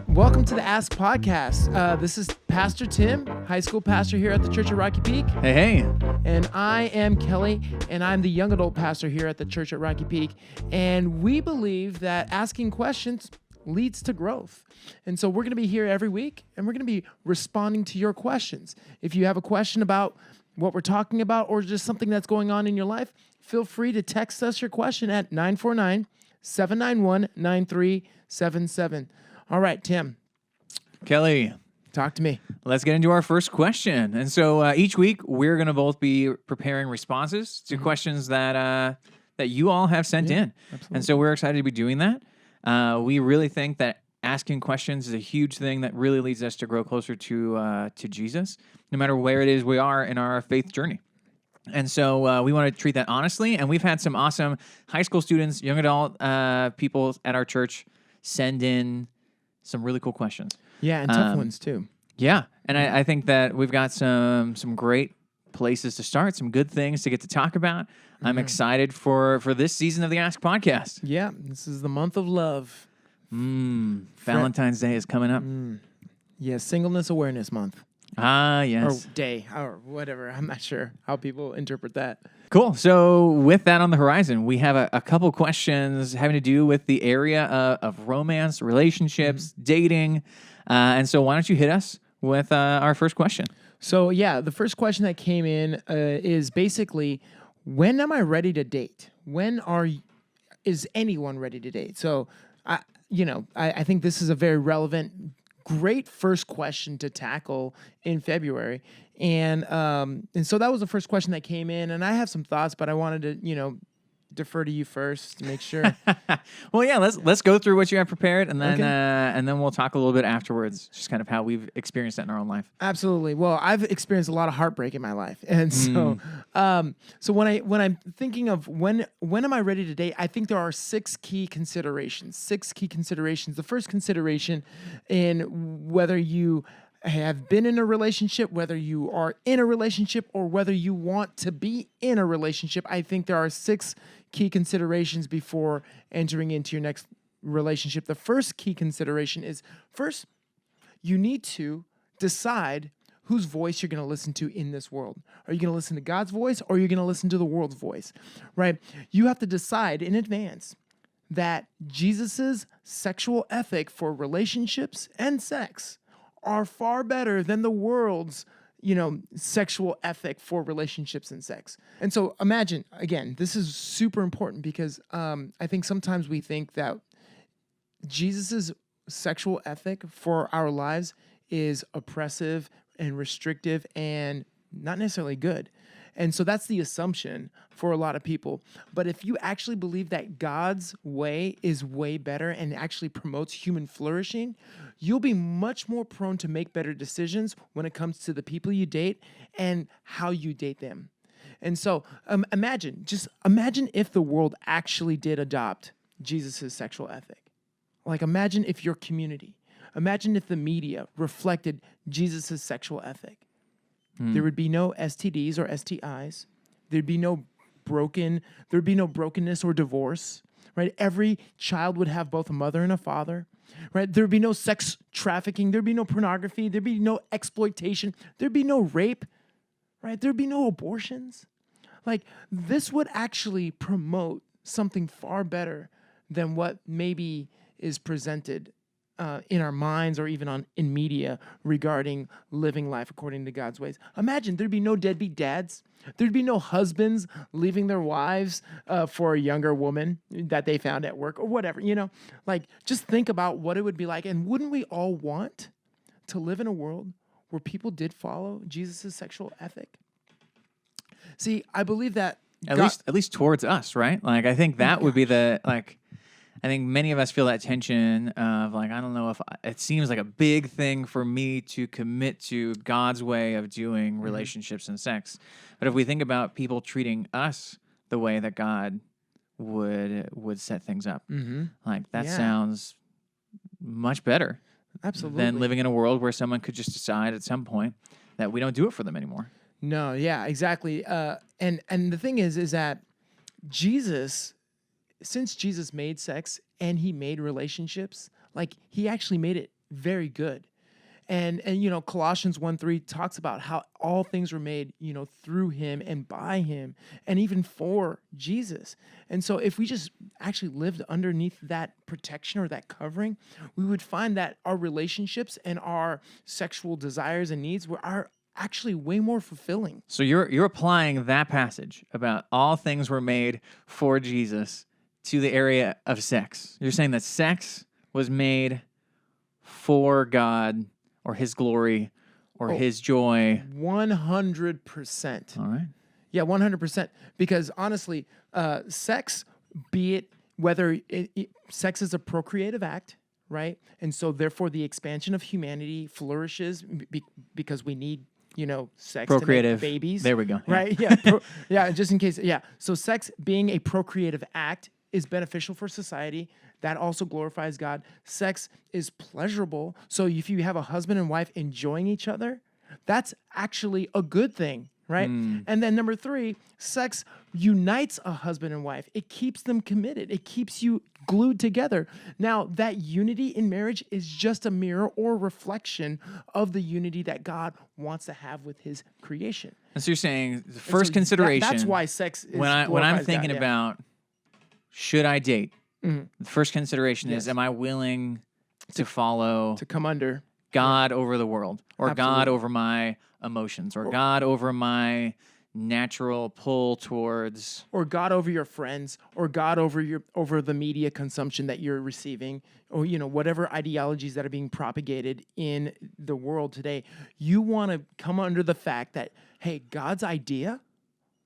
Welcome to the Ask Podcast. This is Pastor Tim, high school pastor here at the Church at Rocky Peak. Hey. And I am Kelly, and I'm the young adult pastor here at the Church at Rocky Peak. And we believe that asking questions leads to growth. And so we're going to be here every week, and we're going to be responding to your questions. If you have a question about what we're talking about or just something that's going on in your life, feel free to text us your question at 949-791-9377. All right, Tim. Kelly. Talk to me. Let's get into our first question. And so each week, we're going to both be preparing responses to questions that you all have sent in. Absolutely. And so we're excited to be doing that. We really think that asking questions is a huge thing that really leads us to grow closer to Jesus, no matter where it is we are in our faith journey. And so we want to treat that honestly. And we've had some awesome high school students, young adult people at our church send in some really cool questions. Yeah, and tough ones too. Yeah, and I think that we've got some great places to start, some good things to get to talk about. I'm excited for this season of the Ask Podcast. Yeah, this is the month of love. Valentine's Day is coming up. Yeah, Singleness Awareness Month. Ah, yes. Or day, or whatever. I'm not sure how people interpret that. Cool. So with that on the horizon, we have a couple questions having to do with the area of romance, relationships, dating. And so why don't you hit us with our first question? So yeah, the first question that came in is basically, when am I ready to date? Is anyone ready to date? So I think this is a very relevant, great first question to tackle in February. And so that was the first question that came in, and I have some thoughts, but I wanted to, defer to you first to make sure. Well, yeah, let's go through what you have prepared, and then we'll talk a little bit afterwards, just kind of how we've experienced that in our own life. Absolutely. Well, I've experienced a lot of heartbreak in my life, and so when I'm thinking of when am I ready to date, I think there are six key considerations. The first consideration in whether you have been in a relationship, whether you are in a relationship, or whether you want to be in a relationship, I think there are six key considerations before entering into your next relationship. The first key consideration is, first, you need to decide whose voice you're going to listen to in this world. Are you going to listen to God's voice, or are you going to listen to the world's voice, right? You have to decide in advance that Jesus's sexual ethic for relationships and sex are far better than the world's, sexual ethic for relationships and sex. And so imagine, again, this is super important because I think sometimes we think that Jesus's sexual ethic for our lives is oppressive and restrictive and not necessarily good. And so that's the assumption for a lot of people. But if you actually believe that God's way is way better and actually promotes human flourishing, you'll be much more prone to make better decisions when it comes to the people you date and how you date them. And so imagine if the world actually did adopt Jesus' sexual ethic. Like, imagine if your community, imagine if the media reflected Jesus' sexual ethic. There would be no STDs or STIs. There'd be no brokenness or divorce, right? Every child would have both a mother and a father, right? There'd be no sex trafficking. There'd be no pornography. There'd be no exploitation. There'd be no rape, right? There'd be no abortions. Like, this would actually promote something far better than what maybe is presented in our minds or even in media regarding living life according to God's ways. Imagine there'd be no deadbeat dads. There'd be no husbands leaving their wives for a younger woman that they found at work or whatever, Like, just think about what it would be like. And wouldn't we all want to live in a world where people did follow Jesus' sexual ethic? See, I believe that at least towards us, right? Like, I think that would be I think many of us feel that tension of I don't know if it seems like a big thing for me to commit to God's way of doing relationships and sex. But if we think about people treating us the way that God would set things up, that sounds much better. Absolutely. Than living in a world where someone could just decide at some point that we don't do it for them anymore. No, yeah, exactly. And the thing is that Jesus since Jesus made sex and he made relationships, like he actually made it very good. And Colossians 1:3 talks about how all things were made, through him and by him and even for Jesus. And so if we just actually lived underneath that protection or that covering, we would find that our relationships and our sexual desires and needs are actually way more fulfilling. So you're applying that passage about all things were made for Jesus to the area of sex. You're saying that sex was made for God or his glory or his joy. 100%. All right. Yeah, 100%. Because honestly, sex, be it whether sex is a procreative act, right? And so therefore the expansion of humanity flourishes because we need, sex Procreative. to make babies. There we go. Yeah. Right? Yeah. Yeah, just in case. Yeah. So sex being a procreative act is beneficial for society. That also glorifies God. Sex is pleasurable. So if you have a husband and wife enjoying each other, that's actually a good thing, right? And then number 3, sex unites a husband and wife. It keeps them committed. It keeps you glued together. Now, that unity in marriage is just a mirror or reflection of the unity that God wants to have with his creation. And so you're saying the first consideration. That's why sex is when I'm thinking God, yeah. about should I date, the first consideration is, am I willing to follow, to come under God over the world, or Absolutely. God over my emotions, or God over my natural pull towards, or God over your friends, or God over the media consumption that you're receiving, or whatever ideologies that are being propagated in the world today. You want to come under the fact that, hey, God's idea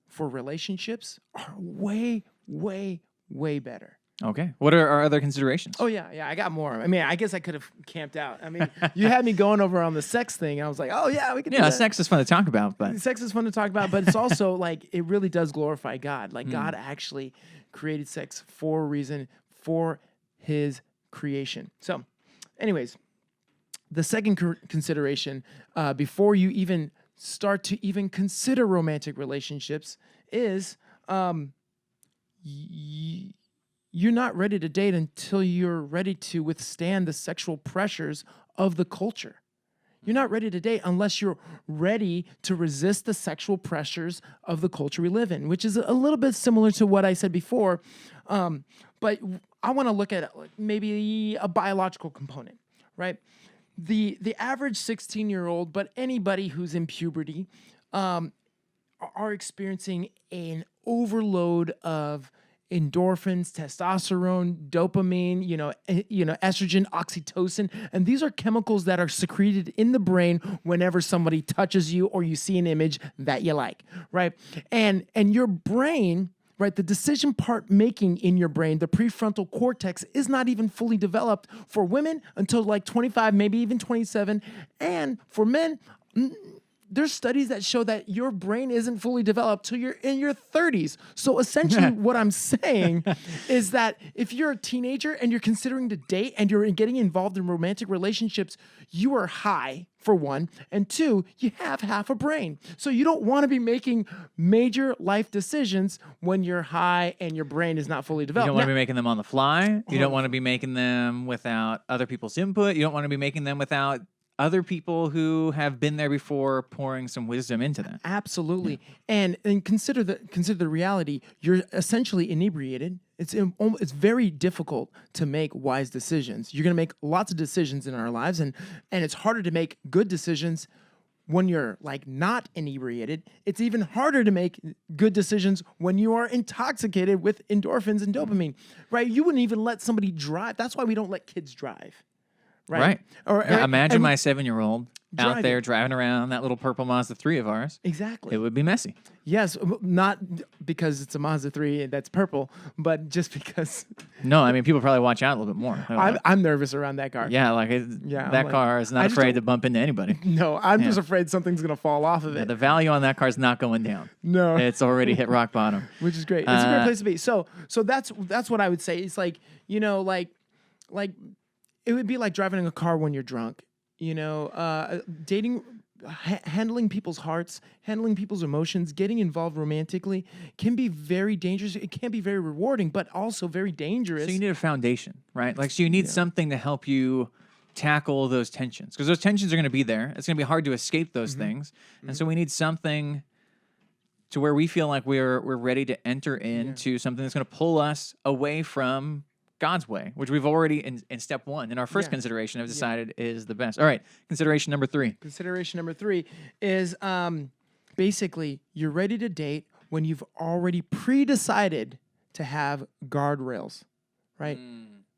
for relationships are way, way, way better. Okay. What are our other considerations? Oh, yeah, I got more. I mean, I guess I could have camped out. I mean, you had me going over on the sex thing. I was like, oh, yeah, we can do that. Sex is fun to talk about, but Sex is fun to talk about, but it's also like it really does glorify God. Like God actually created sex for a reason, for his creation. So anyways, the second consideration before you even start to even consider romantic relationships is you're not ready to date until you're ready to withstand the sexual pressures of the culture. You're not ready to date unless you're ready to resist the sexual pressures of the culture we live in, which is a little bit similar to what I said before. But I want to look at maybe a biological component, right? The average 16-year-old, but anybody who's in puberty, are experiencing an overload of endorphins, testosterone, dopamine, estrogen, oxytocin, and these are chemicals that are secreted in the brain whenever somebody touches you or you see an image that you like, right? And your brain, right, the decision part making in your brain, the prefrontal cortex, is not even fully developed for women until like 25, maybe even 27, and for men, there's studies that show that your brain isn't fully developed till you're in your 30s. So essentially what I'm saying is that if you're a teenager and you're considering to date and you're getting involved in romantic relationships, you are high, for one, and 2, you have half a brain. So you don't want to be making major life decisions when you're high and your brain is not fully developed. You don't want to be making them on the fly. You don't want to be making them without other people's input. You don't want to be making them without other people who have been there before pouring some wisdom into that. Absolutely. Yeah. And consider the reality. You're essentially inebriated. It's very difficult to make wise decisions. You're going to make lots of decisions in our lives, and it's harder to make good decisions when you're like not inebriated. It's even harder to make good decisions when you are intoxicated with endorphins and dopamine, right? You wouldn't even let somebody drive. That's why we don't let kids drive. Right. Imagine my 7-year-old out there driving around that little purple Mazda 3 of ours. Exactly. It would be messy. Yes, not because it's a Mazda 3 that's purple, but just because. No, I mean, people probably watch out a little bit more. I'm nervous around that car. Yeah, that car is not afraid to bump into anybody. No, I'm just afraid something's going to fall off of it. The value on that car is not going down. No. It's already hit rock bottom. Which is great. It's a great place to be. So that's what I would say. It's like, it would be like driving a car when you're drunk. Dating handling people's hearts, handling people's emotions, getting involved romantically can be very dangerous. It can be very rewarding, but also very dangerous. So you need a foundation, right? Like, so you need something to help you tackle those tensions, because those tensions are going to be there. It's going to be hard to escape those things. And so we need something to where we feel like we're ready to enter into something that's going to pull us away from God's way, which we've already, in step one, in our first consideration, have decided is the best. All right, consideration number 3. Consideration number 3 is basically you're ready to date when you've already pre-decided to have guardrails, right?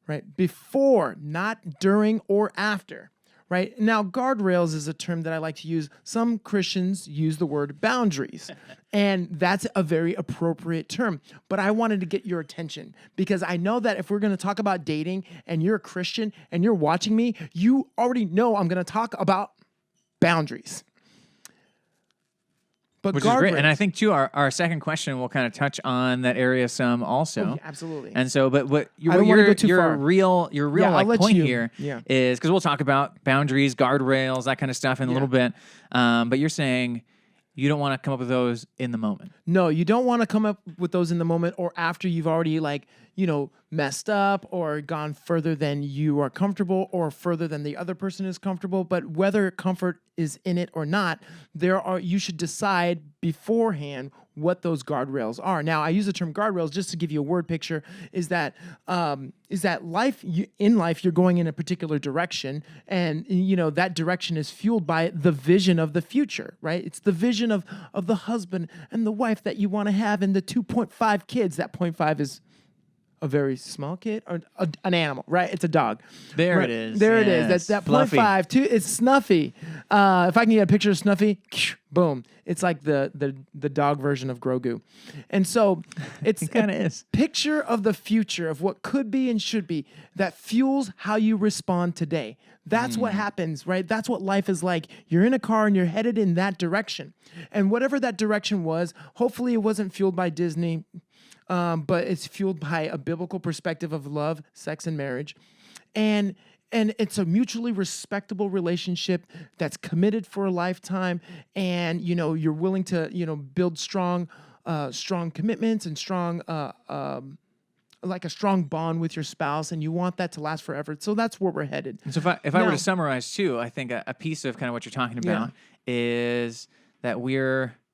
Right, before, not during or after. Right now, guardrails is a term that I like to use. Some Christians use the word boundaries, and that's a very appropriate term. But I wanted to get your attention because I know that if we're going to talk about dating and you're a Christian and you're watching me, you already know I'm going to talk about boundaries. But which is great. And I think, too, our second question will kind of touch on that area some also. Oh, yeah, absolutely. And so, but what I don't want to go too your far. real like, point here Yeah. is, because we'll talk about boundaries, guardrails, that kind of stuff in a little bit. But you're saying you don't want to come up with those in the moment. No, you don't want to come up with those in the moment or after you've already messed up or gone further than you are comfortable or further than the other person is comfortable. But whether comfort is in it or not, you should decide beforehand what those guardrails are. Now, I use the term guardrails just to give you a word picture, is that in life you're going in a particular direction, and that direction is fueled by the vision of the future, right? It's the vision of the husband and the wife that you want to have, and the 2.5 kids. That 0.5 is a very small kid or an animal, right? It's a dog. There right? it is. There it Yes. is. That Fluffy. 0.5 too. It's Snuffy. If I can get a picture of Snuffy, boom. It's like the dog version of Grogu. And so it's It kinda is. Picture of the future of what could be and should be that fuels how you respond today. That's what happens, right? That's what life is like. You're in a car and you're headed in that direction. And whatever that direction was, hopefully it wasn't fueled by Disney, but it's fueled by a biblical perspective of love, sex, and marriage. And it's a mutually respectable relationship that's committed for a lifetime. And, you're willing to, build strong commitments and strong, like a strong bond with your spouse. And you want that to last forever. So that's where we're headed. And so if I were to summarize too, I think a piece of kind of what you're talking about is that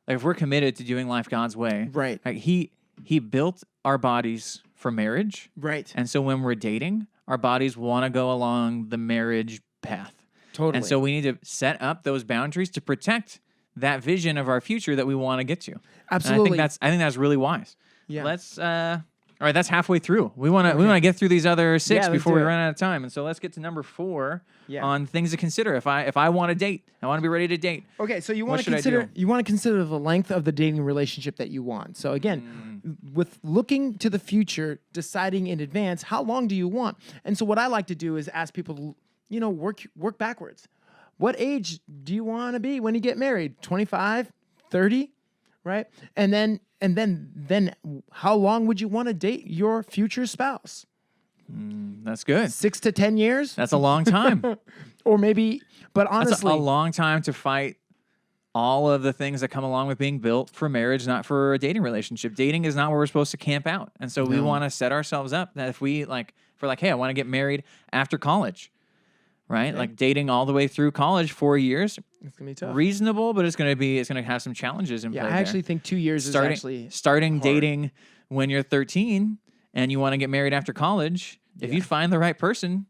if we're committed to doing life God's way, Right. like He built our bodies for marriage. Right. And so when we're dating, our bodies want to go along the marriage path. Totally. And so we need to set up those boundaries to protect that vision of our future that we want to get to. Absolutely. And I think that's really wise. Yeah. Let's all right, that's halfway through. We want to get through these other 6 Yeah, let's before do we it. run out of time. And so let's get to number 4 Yeah. on things to consider. If I want to date, I want to be ready to date. Okay, so you What want to should I consider do? the length of the dating relationship that you want. So again, with looking to the future, deciding in advance how long do you want. And so what I like to do is ask people to, work backwards. What age do you want to be when you get married? 25, 30, right? And then how long would you want to date your future spouse? That's good. 6 to 10 years? That's a long time. Or maybe, but That's honestly, a long time to fight all of the things that come along with being built for marriage, not for a dating relationship. Dating is not where we're supposed to camp out. And so we want to set ourselves up that if we're like, hey, I want to get married after college, right? Like dating all the way through college, 4 years. it's going to be tough. Reasonable, but it's going to have some challenges in Yeah, play I actually think 2 years is actually starting hard. dating when you're 13 and you want to get married after college. If you find the right person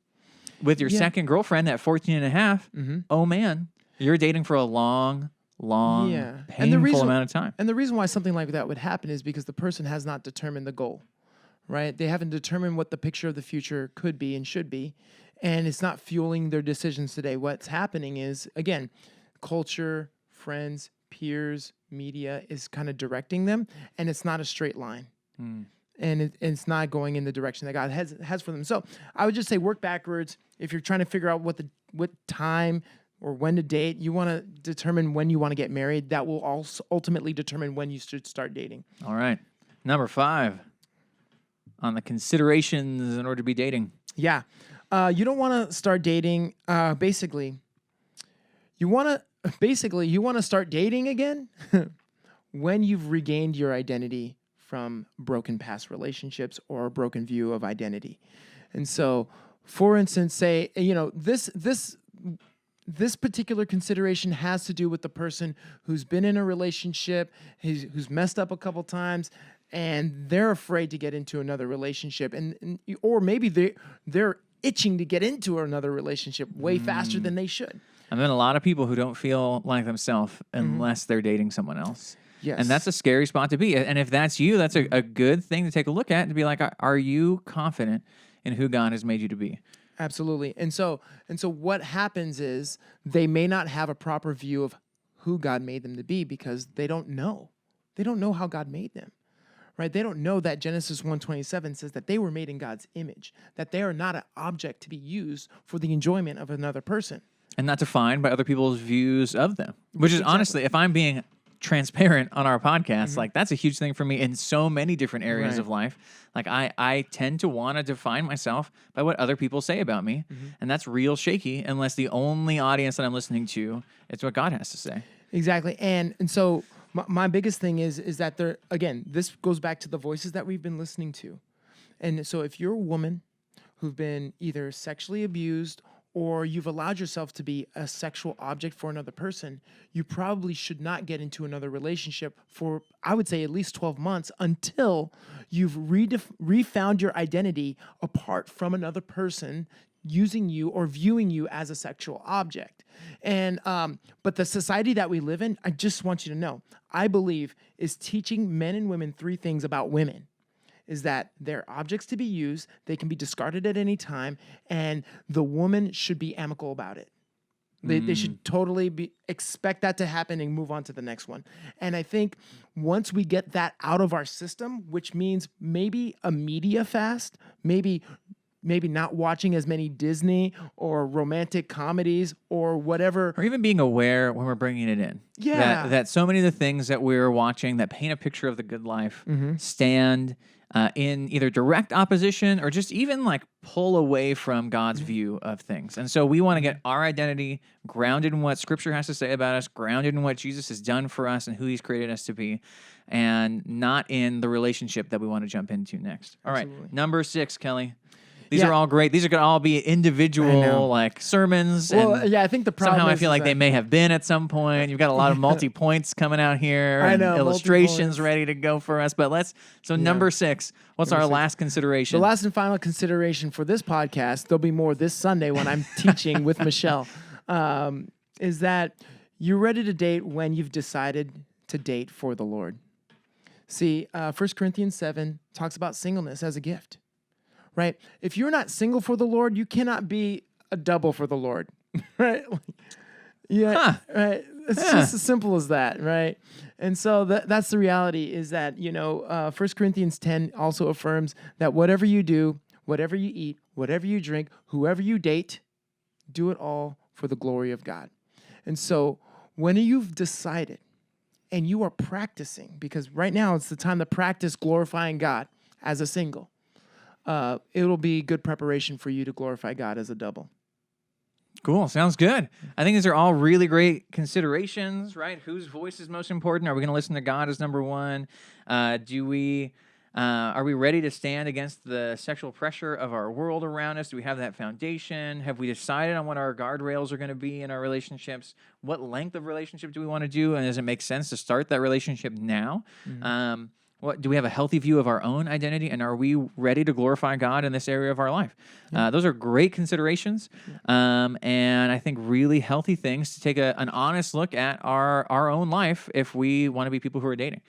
with your second girlfriend at 14 and a half, oh man, you're dating for a long, painful amount of time. And the reason why something like that would happen is because the person has not determined the goal, right? They haven't determined what the picture of the future could be and should be, and it's not fueling their decisions today. What's happening is, again, culture, friends, peers, media is kind of directing them, and it's not a straight line. And it's not going in the direction that God has for them. So I would just say work backwards. If you're trying to figure out what time or when to date, you want to determine when you want to get married. That will also ultimately determine when you should start dating. All right. Number 5 on the considerations in order to be dating. Yeah. You don't want to start dating. Basically, you want to basically, you want to start dating again when you've regained your identity from broken past relationships or a broken view of identity. And so, for instance, say, this particular consideration has to do with the person who's been in a relationship, who's messed up a couple times, and they're afraid to get into another relationship, or maybe they're itching to get into another relationship way faster than they should. I mean, a lot of people who don't feel like themselves unless they're dating someone else. Yes. And that's a scary spot to be. And if that's you, that's a good thing to take a look at, to be like, are you confident in who God has made you to be? Absolutely. And so what happens is they may not have a proper view of who God made them to be because they don't know. They don't know how God made them. Right? They don't know that Genesis 1:27 says that they were made in God's image, that they are not an object to be used for the enjoyment of another person. And not defined by other people's views of them. Which is honestly, if I'm being transparent on our podcast, like that's a huge thing for me in so many different areas of life. Like I tend to want to define myself by what other people say about me. And that's real shaky unless the only audience that I'm listening to is what God has to say. Exactly. And so my biggest thing is that this goes back to the voices that we've been listening to. And so if you're a woman who've been either sexually abused or you've allowed yourself to be a sexual object for another person, you probably should not get into another relationship for, I would say, at least 12 months until you've refound your identity apart from another person using you or viewing you as a sexual object. And but the society that we live in, I just want you to know, I believe is teaching men and women three things about women. Is that they're objects to be used, they can be discarded at any time, and the woman should be amicable about it. They should totally expect that to happen and move on to the next one. And I think once we get that out of our system, which means maybe a media fast, maybe not watching as many Disney or romantic comedies or whatever. Or even being aware when we're bringing it in. Yeah. That so many of the things that we're watching that paint a picture of the good life stand in either direct opposition or just even like pull away from God's view of things. And so we want to get our identity grounded in what Scripture has to say about us, grounded in what Jesus has done for us and who He's created us to be, and not in the relationship that we want to jump into next. All right, number 6, Kelly. These are all great. These are going to all be individual like sermons. Well, and I think the problem somehow I is feel like they may have been at some point. You've got a lot of multi-points coming out here. I know, illustrations ready to go for us. But number 6, what's our last consideration? The last and final consideration for this podcast, there'll be more this Sunday when I'm teaching with Michelle, is that you're ready to date when you've decided to date for the Lord. See, 1 Corinthians 7 talks about singleness as a gift. Right? If you're not single for the Lord, you cannot be a double for the Lord. Right? Right? It's just as simple as that, right? And so that's the reality is that, 1 Corinthians 10 also affirms that whatever you do, whatever you eat, whatever you drink, whoever you date, do it all for the glory of God. And so when you've decided and you are practicing, because right now it's the time to practice glorifying God as a single, it'll be good preparation for you to glorify God as a double. Cool. Sounds good. I think these are all really great considerations, right? Whose voice is most important? Are we going to listen to God as number one? Are we ready to stand against the sexual pressure of our world around us? Do we have that foundation? Have we decided on what our guardrails are going to be in our relationships? What length of relationship do we want to do? And does it make sense to start that relationship now? Do we have a healthy view of our own identity, and are we ready to glorify God in this area of our life? Those are great considerations, and I think really healthy things to take an honest look at our own life if we want to be people who are dating.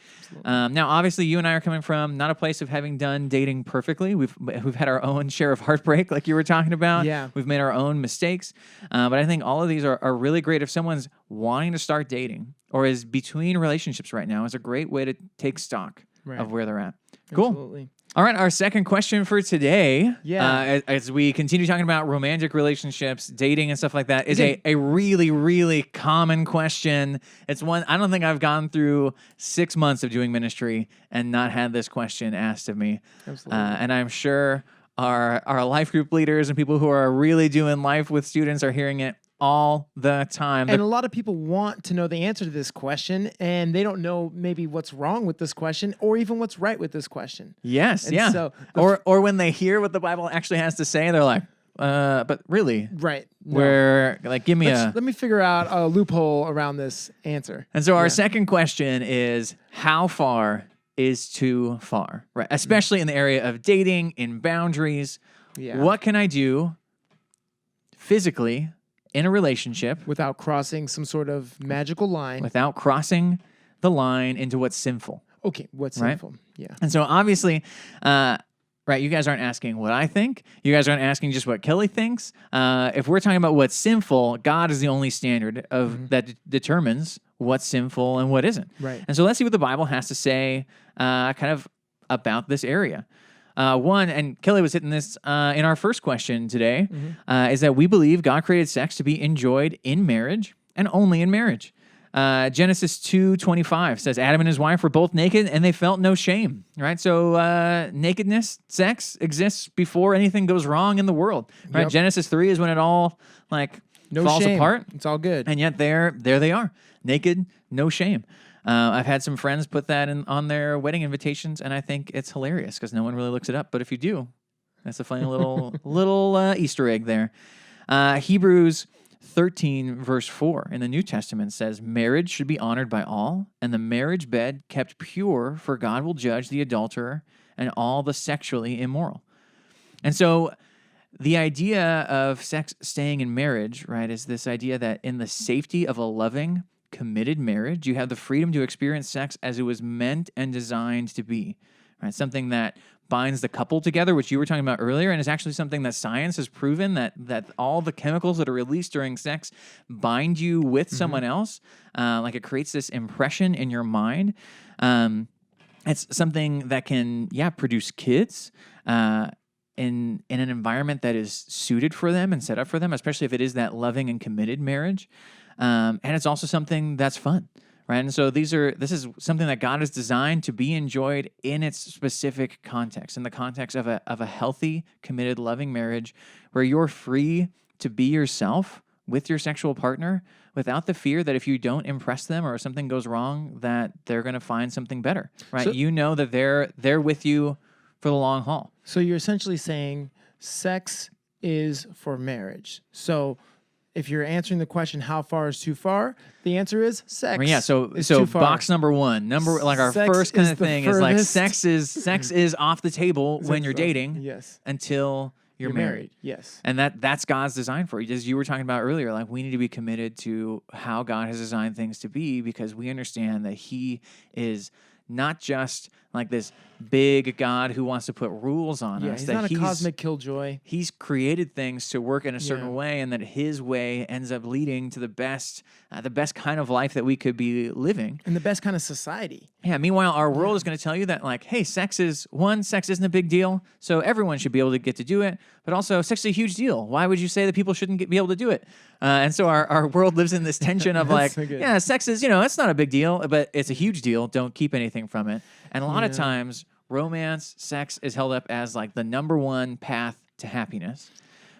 Now, obviously, you and I are coming from not a place of having done dating perfectly. We've had our own share of heartbreak, like you were talking about. Yeah. We've made our own mistakes, but I think all of these are really great if someone's wanting to start dating or is between relationships right now. Is a great way to take stock of where they're at. Cool. Absolutely. All right, our second question for today, as we continue talking about romantic relationships, dating and stuff like that, is a really, really common question. It's one, I don't think I've gone through 6 months of doing ministry and not had this question asked of me. Absolutely. And I'm sure our life group leaders and people who are really doing life with students are hearing it all the time. And a lot of people want to know the answer to this question, and they don't know maybe what's wrong with this question or even what's right with this question. Yes, And yeah. so or when they hear what the Bible actually has to say, they're like, but really, right. No. where, like, give me Let me figure out a loophole around this answer. And so our second question is, how far is too far, right? Especially in the area of dating, in boundaries. Yeah. What can I do physically in a relationship Without crossing some sort of magical line. without crossing the line into what's sinful? Okay, what's Right? sinful? Yeah. And so obviously, right, you guys aren't asking what I think. You guys aren't asking just what Kelly thinks. If we're talking about what's sinful, God is the only standard of that determines what's sinful and what isn't. Right. And so let's see what the Bible has to say kind of about this area. One, and Kelly was hitting this in our first question today, is that we believe God created sex to be enjoyed in marriage and only in marriage. Genesis 2:25 says Adam and his wife were both naked and they felt no shame, right? So nakedness, sex exists before anything goes wrong in the world, right? Yep. Genesis 3 is when it all No falls shame. apart. It's all good. And yet there they are, naked, no shame. I've had some friends put that on their wedding invitations, and I think it's hilarious because no one really looks it up. But if you do, that's a funny little Easter egg there. Hebrews 13, verse 4 in the New Testament says, marriage should be honored by all, and the marriage bed kept pure, for God will judge the adulterer and all the sexually immoral. And so the idea of sex staying in marriage, right, is this idea that in the safety of a loving, committed marriage, you have the freedom to experience sex as it was meant and designed to be, right? Something that binds the couple together, which you were talking about earlier, and is actually something that science has proven that all the chemicals that are released during sex bind you with someone else. Like it creates this impression in your mind. It's something that can, produce kids in an environment that is suited for them and set up for them, especially if it is that loving and committed marriage. And it's also something that's fun, right? And so this is something that God has designed to be enjoyed in its specific context, in the context of a healthy, committed, loving marriage where you're free to be yourself with your sexual partner without the fear that if you don't impress them or something goes wrong, that they're going to find something better, right? So, you know that they're with you for the long haul. So you're essentially saying sex is for marriage. So if you're answering the question, how far is too far? The answer is sex. Yeah, so box number one, our Sex first kind is of the thing is like furthest. sex is off the table when you're dating Yes. until you're married. Yes. And that's God's design for you. As you were talking about earlier, like we need to be committed to how God has designed things to be because we understand that He is not just like this big God who wants to put rules on us. He's that not a cosmic killjoy. He's created things to work in a certain way, and that His way ends up leading to the best kind of life that we could be living. And the best kind of society. Yeah. Meanwhile, our world is going to tell you that, like, hey, sex isn't a big deal, so everyone should be able to get to do it. But also, sex is a huge deal. Why would you say that people shouldn't be able to do it? And so our world lives in this tension of like, so good. sex is, it's not a big deal, but it's a huge deal. Don't keep anything from it. And a lot of times, romance, sex is held up as like the number one path to happiness,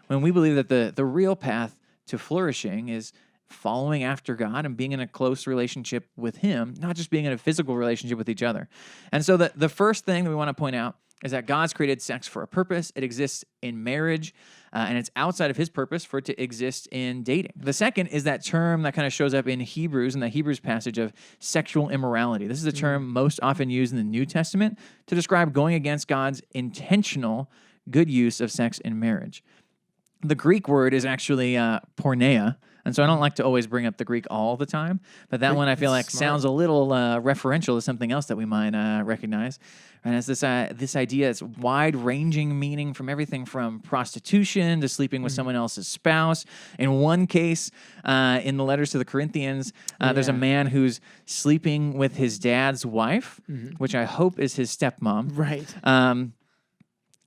when we believe that the real path to flourishing is following after God and being in a close relationship with Him, not just being in a physical relationship with each other. And so the first thing that we want to point out is that God's created sex for a purpose. It exists in marriage, and it's outside of His purpose for it to exist in dating. The second is that term that kind of shows up in Hebrews, in the Hebrews passage of sexual immorality. This is a term most often used in the New Testament to describe going against God's intentional good use of sex in marriage. The Greek word is actually porneia. And so I don't like to always bring up the Greek all the time, but that one I feel like sounds a little referential to something else that we might recognize. And it's this idea, it's wide-ranging meaning from everything from prostitution to sleeping with someone else's spouse. In one case, in the letters to the Corinthians, there's a man who's sleeping with his dad's wife, which I hope is his stepmom. Right.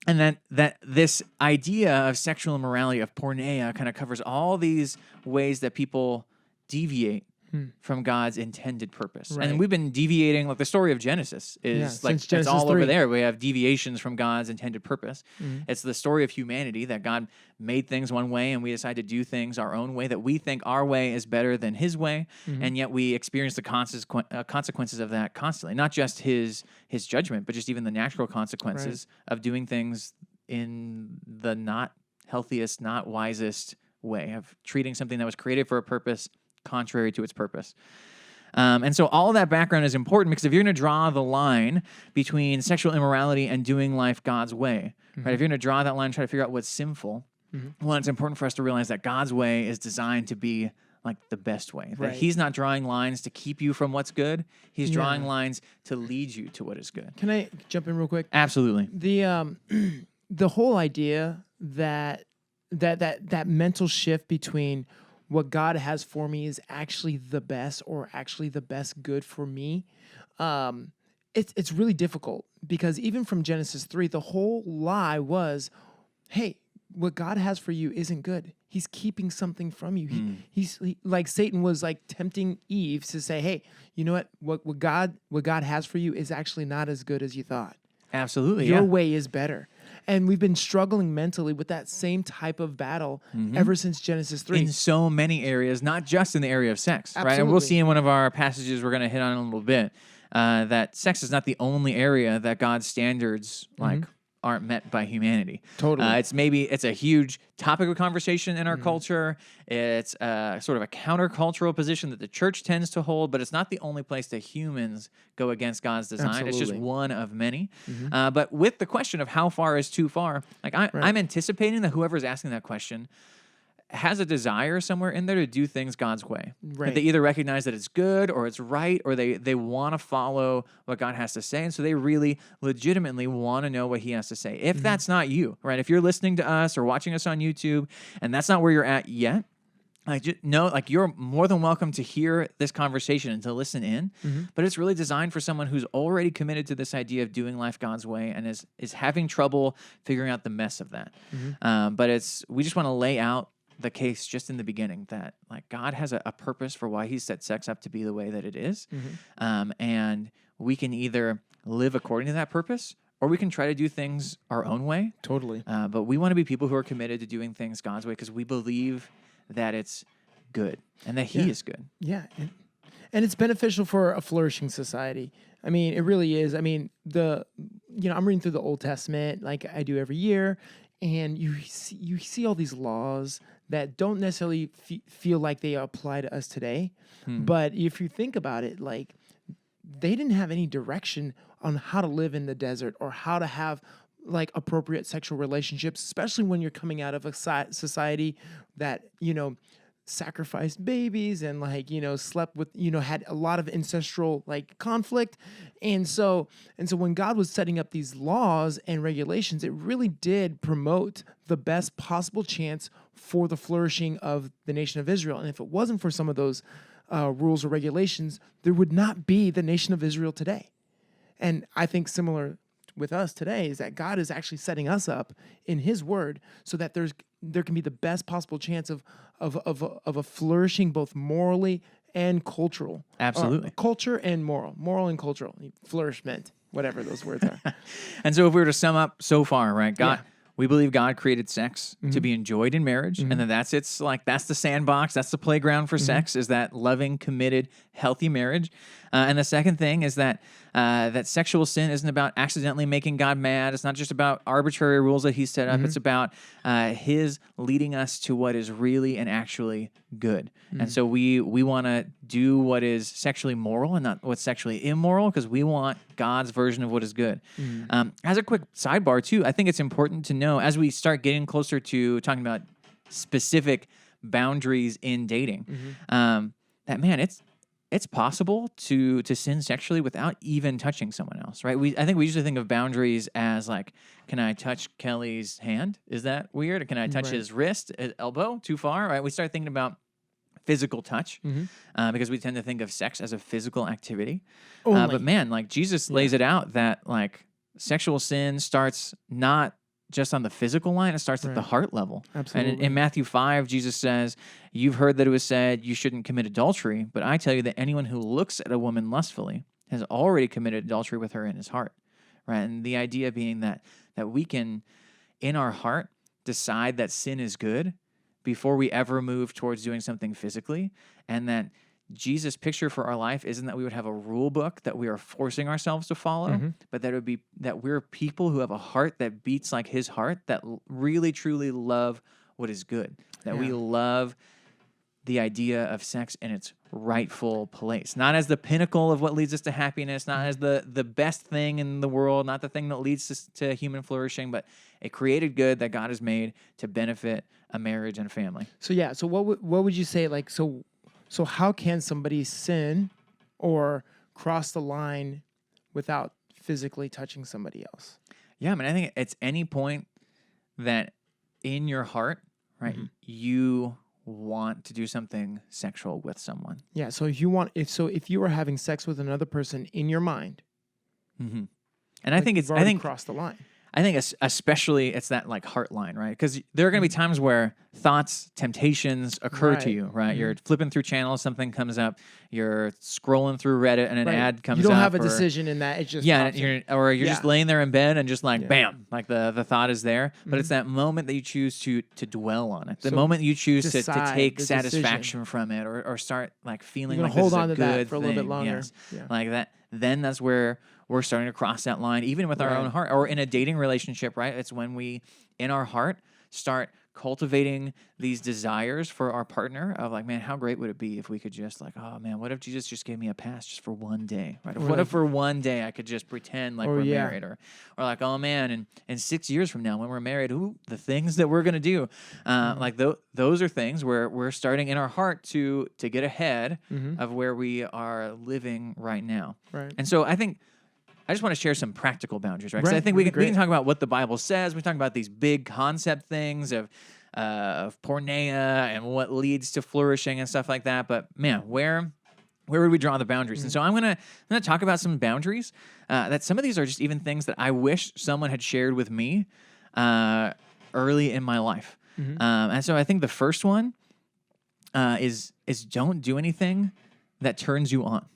And that this idea of sexual immorality, of porneia, kind of covers all these ways that people deviate from God's intended purpose. Right. And we've been deviating, like the story of Genesis is like, since Genesis it's all 3. over there. We have deviations from God's intended purpose. It's the story of humanity, that God made things one way and we decide to do things our own way, that we think our way is better than his way. And yet we experience the consequences of that constantly, not just his judgment, but just even the natural consequences of doing things in the not healthiest, not wisest way, of treating something that was created for a purpose contrary to its purpose. And so all of that background is important, because if you're going to draw the line between sexual immorality and doing life God's way, right? If you're going to draw that line and try to figure out what's sinful, well, it's important for us to realize that God's way is designed to be like the best way. That he's not drawing lines to keep you from what's good. He's drawing lines to lead you to what is good. Can I jump in real quick? Absolutely. The whole idea that mental shift between what God has for me is actually the best, or actually the best good for me, it's really difficult, because even from Genesis 3, the whole lie was, hey, what God has for you isn't good. He's keeping something from you. He's like Satan was like tempting Eve to say, hey, you know what God has for you is actually not as good as you thought. Absolutely. Your way is better. And we've been struggling mentally with that same type of battle ever since Genesis 3. In so many areas, not just in the area of sex, right? And we'll Absolutely. see in one of our passages we're going to hit on in a little bit that sex is not the only area that God's standards aren't met by humanity. Totally. It's a huge topic of conversation in our culture. It's sort of a countercultural position that the church tends to hold, but it's not the only place that humans go against God's design. Absolutely. It's just one of many. But with the question of how far is too far, like I'm anticipating that whoever's asking that question has a desire somewhere in there to do things God's way. Right. That they either recognize that it's good or it's right, or they want to follow what God has to say. And so they really legitimately want to know what he has to say. If that's not you, right? If you're listening to us or watching us on YouTube and that's not where you're at yet, you're more than welcome to hear this conversation and to listen in, but it's really designed for someone who's already committed to this idea of doing life God's way and is having trouble figuring out the mess of that. But we just want to lay out the case just in the beginning that like God has a purpose for why he set sex up to be the way that it is. And we can either live according to that purpose, or we can try to do things our own way. Totally. But we want to be people who are committed to doing things God's way, because we believe that it's good and that he is good. Yeah. And it's beneficial for a flourishing society. I mean, it really is. I mean, I'm reading through the Old Testament like I do every year, and you see all these laws that don't necessarily feel like they apply to us today. But if you think about it, like they didn't have any direction on how to live in the desert or how to have like appropriate sexual relationships, especially when you're coming out of a society that, sacrificed babies and slept with, had a lot of ancestral like conflict. And so when God was setting up these laws and regulations, it really did promote the best possible chance for the flourishing of the nation of Israel. And if it wasn't for some of those rules or regulations, there would not be the nation of Israel today. And I think similar with us today is that God is actually setting us up in his word so that there can be the best possible chance of a flourishing both morally and cultural. Absolutely. Culture and moral and cultural, flourishment, whatever those words are. And so if we were to sum up so far, right, we believe God created sex to be enjoyed in marriage, and then that's the sandbox, that's the playground for sex, is that loving, committed, healthy marriage. And the second thing is that sexual sin isn't about accidentally making God mad. It's not just about arbitrary rules that he set up. It's about his leading us to what is really and actually good. And so we want to do what is sexually moral and not what's sexually immoral, because we want God's version of what is good. As a quick sidebar too, I think it's important to know as we start getting closer to talking about specific boundaries in dating, that man, it's possible to sin sexually without even touching someone else, right? I think we usually think of boundaries as like, can I touch Kelly's hand? Is that weird? Or can I touch his wrist, his elbow? Too far, right? We start thinking about physical touch because we tend to think of sex as a physical activity. But man, like Jesus lays it out that like sexual sin starts not just on the physical line. It starts at the heart level. Absolutely. And in Matthew 5, Jesus says, "You've heard that it was said, you shouldn't commit adultery. But I tell you that anyone who looks at a woman lustfully has already committed adultery with her in his heart." Right? And the idea being that we can, in our heart, decide that sin is good before we ever move towards doing something physically, and that Jesus' picture for our life isn't that we would have a rule book that we are forcing ourselves to follow, but that it would be that we're people who have a heart that beats like his heart, that really, truly love what is good, that we love the idea of sex in its rightful place, not as the pinnacle of what leads us to happiness, not as the best thing in the world, not the thing that leads us to human flourishing, but a created good that God has made to benefit a marriage and a family. So what would you say, like, so how can somebody sin or cross the line without physically touching somebody else? Yeah, I mean, I think it's any point that in your heart, right, you want to do something sexual with someone. Yeah, so if you were having sex with another person in your mind, and I think crossed the line. I think especially it's that like heart line, right? Because there are going to be times where thoughts, temptations occur to you, right? You're flipping through channels, something comes up, you're scrolling through Reddit, and an ad comes up. You don't have a decision in that. It just you're just laying there in bed and just like bam, like the thought is there. But it's that moment that you choose to dwell on it. The moment you choose to take satisfaction from it, or start like feeling like hold this on is to a that good for a thing. little bit longer. Yes. Like that. Then that's where we're starting to cross that line, even with our own heart, or in a dating relationship, right? It's when we, in our heart, start cultivating these desires for our partner of like, man, how great would it be if we could just like, oh man, what if Jesus just gave me a pass just for one day, right? What if for one day I could just pretend like we're married, or like, oh man, in 6 years from now when we're married, the things that we're gonna do, like those are things where we're starting in our heart to get ahead of where we are living right now, right? And so I just want to share some practical boundaries, right? Because I think we can talk about what the Bible says. We talk about these big concept things of porneia and what leads to flourishing and stuff like that. But man, where would we draw the boundaries? And so I'm gonna talk about some boundaries. That some of these are just even things that I wish someone had shared with me early in my life. And so I think the first one is don't do anything that turns you on.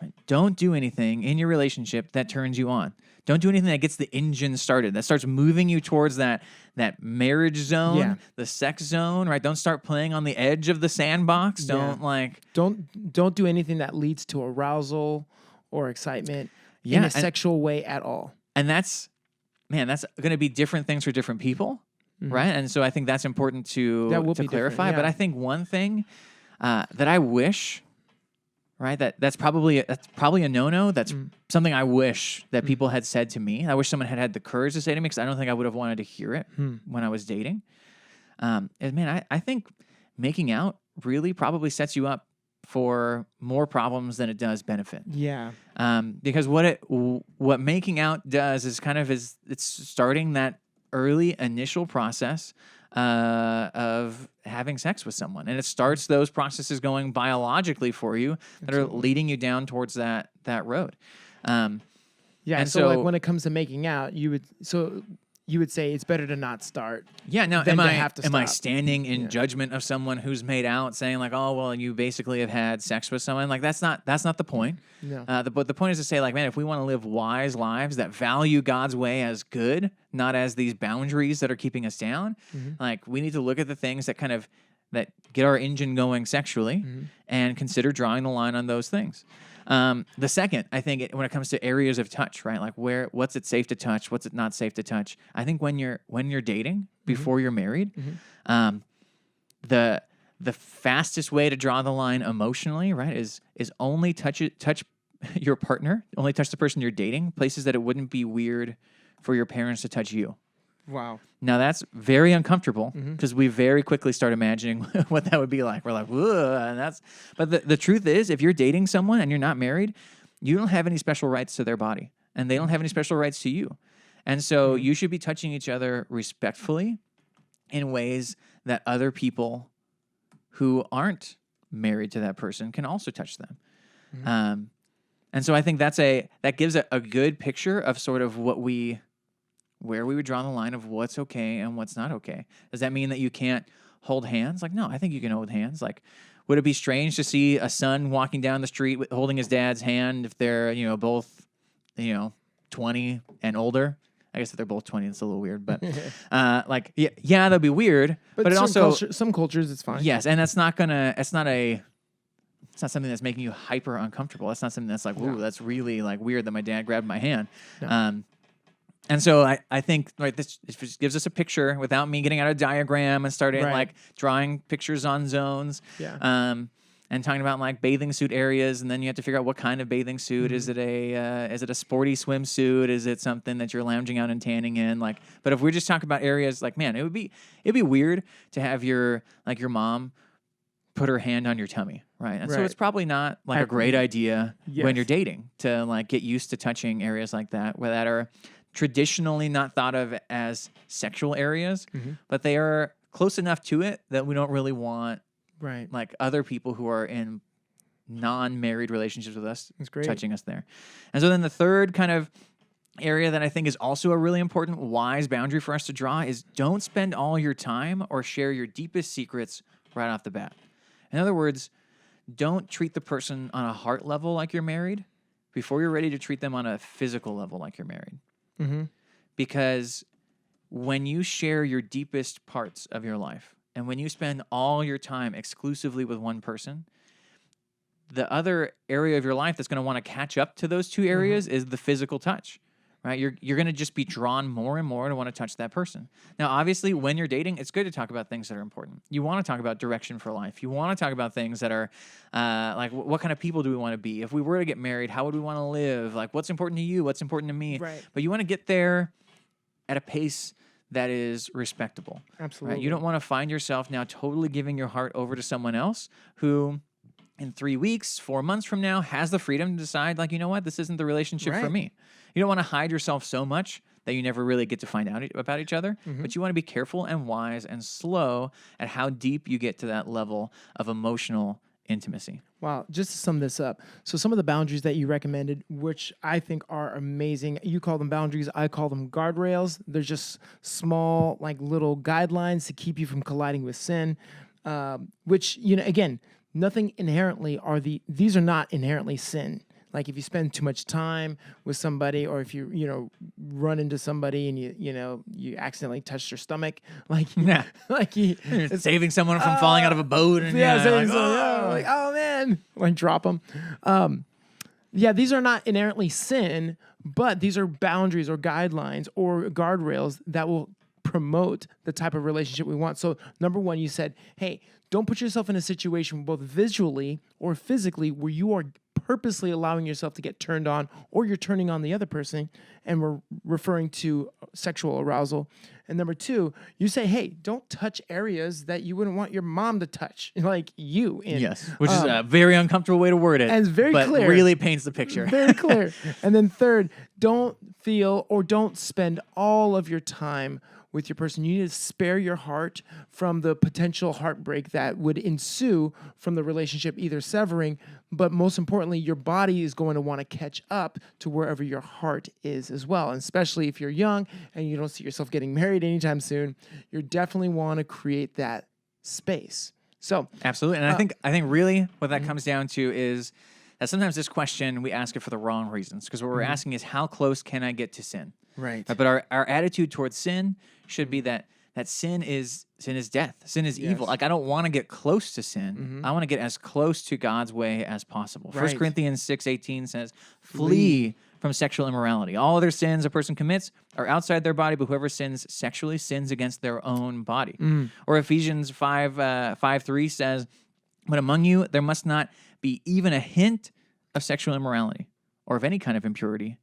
Right? Don't do anything in your relationship that turns you on. Don't do anything that gets the engine started, that starts moving you towards that marriage zone, the sex zone, right? Don't start playing on the edge of the sandbox. Don't do anything that leads to arousal or excitement in a sexual way at all. And that's going to be different things for different people, right? And so I think that's important to clarify. But I think one thing that I wish, right, that's probably a no-no. That's something I wish that people had said to me. I wish someone had the courage to say to me, because I don't think I would have wanted to hear it when I was dating. And man, I think making out really probably sets you up for more problems than it does benefit. Yeah. Because what making out does is it's starting that early initial process of having sex with someone, and it starts those processes going biologically for you that are leading you down towards that road. And so like when it comes to making out, you would say it's better to not start. Yeah. Now, am I standing in judgment of someone who's made out, saying like, oh well, you basically have had sex with someone? Like that's not the point. No. But the point is to say like, man, if we want to live wise lives that value God's way as good, not as these boundaries that are keeping us down, like we need to look at the things that get our engine going sexually and consider drawing the line on those things. The second, I think, when it comes to areas of touch, right? Like what's it safe to touch? What's it not safe to touch? I think when you're dating before you're married, the fastest way to draw the line emotionally, right, is only touch your partner, only touch the person you're dating, places that it wouldn't be weird for your parents to touch you. Wow. Now that's very uncomfortable because we very quickly start imagining what that would be like. We're like, whoa, and but the truth is, if you're dating someone and you're not married, you don't have any special rights to their body, and they don't have any special rights to you. And so you should be touching each other respectfully in ways that other people who aren't married to that person can also touch them. And so I think that gives a good picture of sort of what we where we would draw the line of what's okay and what's not okay. Does that mean that you can't hold hands? Like, no, I think you can hold hands. Like, would it be strange to see a son walking down the street holding his dad's hand if they're, both, 20 and older? I guess if they're both 20, it's a little weird, but yeah, that'd be weird. But it also some cultures it's fine. Yes, and it's not something that's making you hyper uncomfortable. That's not something that's like, ooh, that's really like weird that my dad grabbed my hand. No. And so I think this just gives us a picture without me getting out a diagram and starting like drawing pictures on zones. Yeah. And talking about like bathing suit areas, and then you have to figure out what kind of bathing suit. Is it a sporty swimsuit? Is it something that you're lounging out and tanning in? Like, but if we're just talking about areas, like, man, it'd be weird to have your mom put her hand on your tummy, right? And so it's probably not like a great idea when you're dating to like get used to touching areas like that, where that are traditionally not thought of as sexual areas, but they are close enough to it that we don't really want like other people who are in non-married relationships with us touching us there. And so then the third kind of area that I think is also a really important wise boundary for us to draw is don't spend all your time or share your deepest secrets right off the bat. In other words, don't treat the person on a heart level like you're married before you're ready to treat them on a physical level like you're married. Because when you share your deepest parts of your life, and when you spend all your time exclusively with one person, the other area of your life that's going to want to catch up to those two areas is the physical touch, right? You're going to just be drawn more and more to want to touch that person. Now, obviously, when you're dating, it's good to talk about things that are important. You want to talk about direction for life. You want to talk about things that are like, what kind of people do we want to be? If we were to get married, how would we want to live? Like, what's important to you? What's important to me? Right. But you want to get there at a pace that is respectable. Absolutely. Right? You don't want to find yourself now totally giving your heart over to someone else who in 3 weeks, 4 months from now has the freedom to decide, like, you know what, this isn't the relationship for me. You don't want to hide yourself so much that you never really get to find out about each other, but you want to be careful and wise and slow at how deep you get to that level of emotional intimacy. Wow. Just to sum this up. So some of the boundaries that you recommended, which I think are amazing, you call them boundaries, I call them guardrails. They're just small, like little guidelines to keep you from colliding with sin, which, again, nothing inherently these are not inherently sin. Like if you spend too much time with somebody, or if you run into somebody and you accidentally touch their stomach, like it's saving someone from falling out of a boat, and oh man, like drop them. These are not inherently sin, but these are boundaries or guidelines or guardrails that will promote the type of relationship we want. So number one, you said, hey, don't put yourself in a situation both visually or physically where you are purposely allowing yourself to get turned on, or you're turning on the other person, and we're referring to sexual arousal. And number two, you say, hey, don't touch areas that you wouldn't want your mom to touch, like you. Yes, which is a very uncomfortable way to word it. And it's very clear. Really paints the picture. Very clear. And then third, don't feel or don't spend all of your time with your person. You need to spare your heart from the potential heartbreak that would ensue from the relationship either severing, but most importantly, your body is going to want to catch up to wherever your heart is as well. And especially if you're young and you don't see yourself getting married anytime soon, you definitely want to create that space. So absolutely. And I think really what that comes down to is that sometimes this question, we ask it for the wrong reasons, because what we're asking is, how close can I get to sin? Right. But our attitude towards sin should be that sin is death. Sin is evil. Like, I don't want to get close to sin. I want to get as close to God's way as possible. Right. 1 Corinthians 6:18 says, flee from sexual immorality. All other sins a person commits are outside their body, but whoever sins sexually sins against their own body. Or Ephesians 5:3 says, but among you there must not be even a hint of sexual immorality, or of any kind of impurity,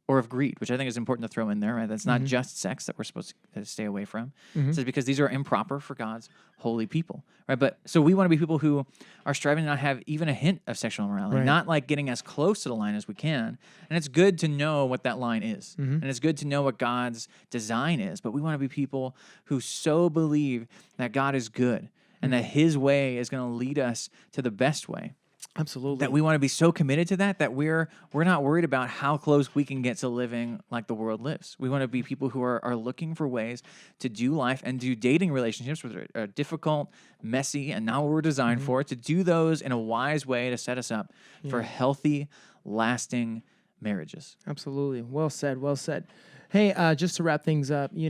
or of greed, which I think is important to throw in there, right? That's not just sex that we're supposed to stay away from. It says because these are improper for God's holy people, right? But so we want to be people who are striving to not have even a hint of sexual immorality, not like getting as close to the line as we can. And it's good to know what that line is. And it's good to know what God's design is. But we want to be people who so believe that God is good and that his way is going to lead us to the best way. Absolutely. That we want to be so committed to that we're not worried about how close we can get to living like the world lives. We want to be people who are looking for ways to do life and do dating relationships, which are difficult, messy, and not what we're designed for, to do those in a wise way to set us up for healthy, lasting marriages. Absolutely. Well said. Well said. Hey, just to wrap things up, you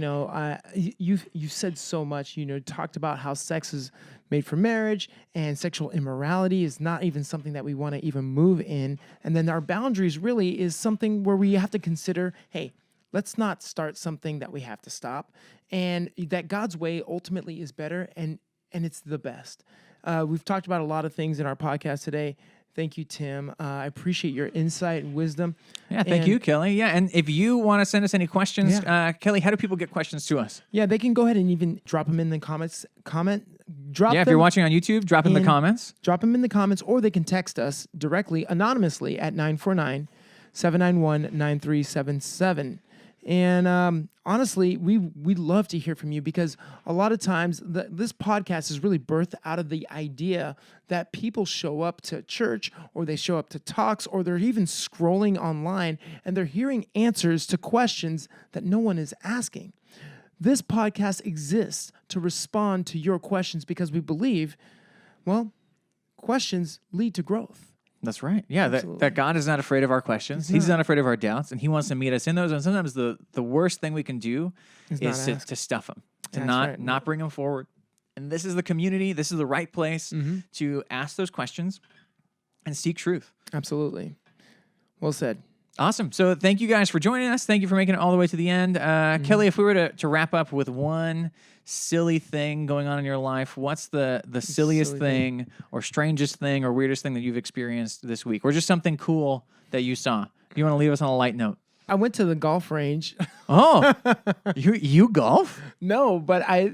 said so much. Talked about how sex is made for marriage, and sexual immorality is not even something that we want to even move in. And then our boundaries really is something where we have to consider, hey, let's not start something that we have to stop, and that God's way ultimately is better, and it's the best. We've talked about a lot of things in our podcast today. Thank you, Tim. I appreciate your insight and wisdom. Yeah, thank you, Kelly. Yeah, and if you want to send us any questions, Kelly, how do people get questions to us? Yeah, they can go ahead and even drop them in the comments. If you're watching on YouTube, drop in the comments. Drop them in the comments, or they can text us directly, anonymously, at 949-791-9377. And honestly, we'd love to hear from you, because a lot of times this podcast is really birthed out of the idea that people show up to church, or they show up to talks, or they're even scrolling online and they're hearing answers to questions that no one is asking. This podcast exists to respond to your questions, because we believe, questions lead to growth. That's right. Yeah, that God is not afraid of our questions. He's not afraid of our doubts, and he wants to meet us in those. And sometimes the worst thing we can do is to stuff them, to not bring them forward. And this is the community. This is the right place to ask those questions and seek truth. Absolutely. Well said. Awesome. So thank you guys for joining us. Thank you for making it all the way to the end. Kelly, if we were to wrap up with one silly thing going on in your life, what's the silliest thing or strangest thing or weirdest thing that you've experienced this week? Or just something cool that you saw? You want to leave us on a light note? I went to the golf range. Oh, you golf? No, but I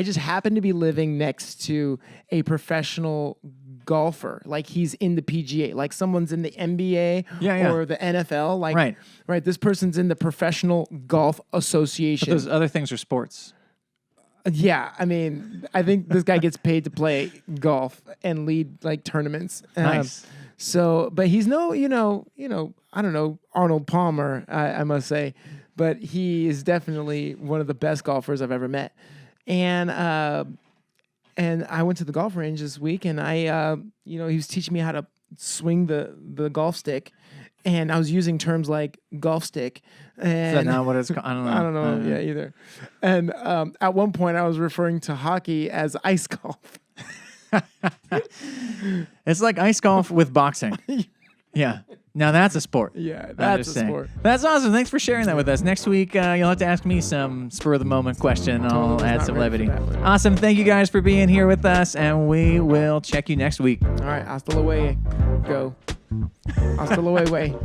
just happened to be living next to a professional golfer. Like, he's in the PGA, like someone's in the NBA or the NFL. Like, right. This person's in the Professional Golf Association. But those other things are sports. Yeah, I mean, I think this guy gets paid to play golf and lead like tournaments. Nice. But he's no, I don't know, Arnold Palmer, I must say, but he is definitely one of the best golfers I've ever met. And I went to the golf range this week, and he was teaching me how to swing the golf stick, and I was using terms like golf stick. And is that not what it's called? I don't know. I don't know either. And at one point, I was referring to hockey as ice golf. It's like ice golf with boxing. Yeah. Now that's a sport. Yeah, that's a sport. That's awesome. Thanks for sharing that with us. Next week, you'll have to ask me some spur of the moment question. I'll add some levity. Awesome. Thank you guys for being here with us, and we will check you next week. All right. Hasta luego. Go. Hasta luego.